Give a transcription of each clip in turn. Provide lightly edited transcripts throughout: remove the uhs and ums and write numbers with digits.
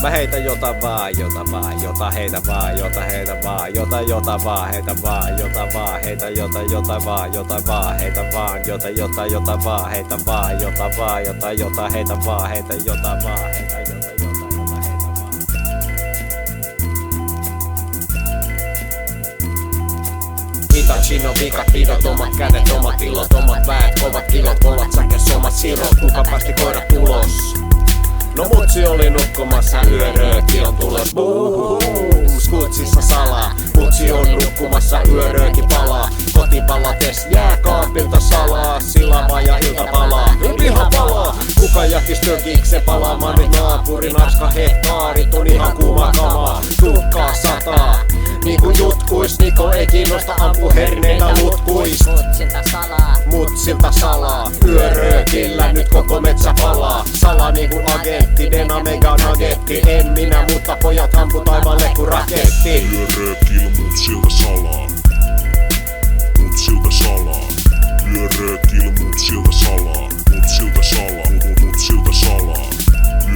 Mä heitän jota vaan, jota heitä vaan, jota heitä vaan, jota vaan, heitä vaan, jota vaan, heitä jota vaan, heitä vaan, jota vaan, heitä vaan, jota vaan, jota heitä vaan, heitä jota vaan, heitä heitä vaan. Hitachino vikat pidot, omat kädet, omat ilot, omat väet, kovat kilot, kovat säkes, omat sirot, kuka päästi koirat ulos? No mutsi oli nukkumassa, yörööki on tulos, boom, skutsissa salaa. Mutsi on nukkumassa, yörööki palaa. Kotipalates jääkaapilta salaa, silava ja ilta palaa, piha palaa. Kuka jätkis tökiksen palaamaan, nyt naapurin arska hehtaarit on ihan kuuma kamaa. Tuhkaa sataa, niinku jutkuis, Niko ei kiinnosta ampu herneitä lutkuis. Mutsilta salaa, yöröökillä nyt koko metsä palaa. Sala niinku agentti, Dena mega nagetti. En minä, mutta pojat ampu taivaalle ku raketti. Yöröökillä mutsilta salaa. Mutsilta salaa. Yöröökillä mutsilta salaa. Mutsilta salaa. Mutsilta salaa.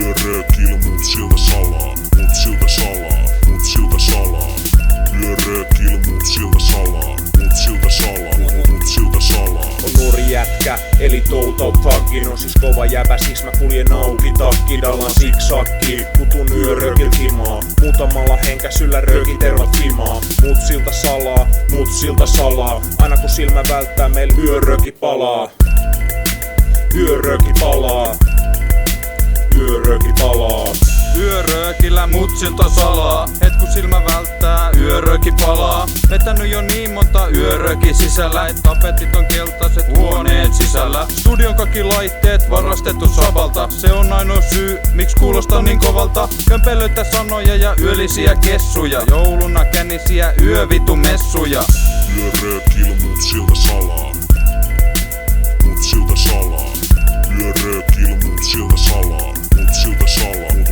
Yöröökillä mutsilta salaa. Mutsilta salaa. Mutsilta salaa. Yöröökillä mutsilta salaa. Mutsilta salaa. Mutsilta salaa. On nuori jätkä, eli touta fuckin. On siis kova jäbä, siks mä kuljen auki takkidallan siksakki. Kutun yöröökil kimaa, muutamalla henkäsyllä röökitervat fimaa. Mutsilta salaa, mutsilta salaa. Aina kun silmä välttää, meil yörööki palaa. Yörööki palaa. Yörööki palaa. Yöröökillä mutsilta salaa. Het kun silmä välttää, yörööki palaa. Vetänyt jo niin monta yörööki sisällä, et tapetit on keltaiset huoneet sisällä. Studion kaikki laitteet varastettu sabalta. Se on ainoa syy, miksi kuulostaa niin kovalta. Kömpelöitä sanoja ja yöllisiä kessuja. Jouluna kännisiä yövitu messuja. Yöröökillä mutsilta salaa. Mutsilta salaa. Yöröökillä mutsilta salaa. Mutsilta salaa.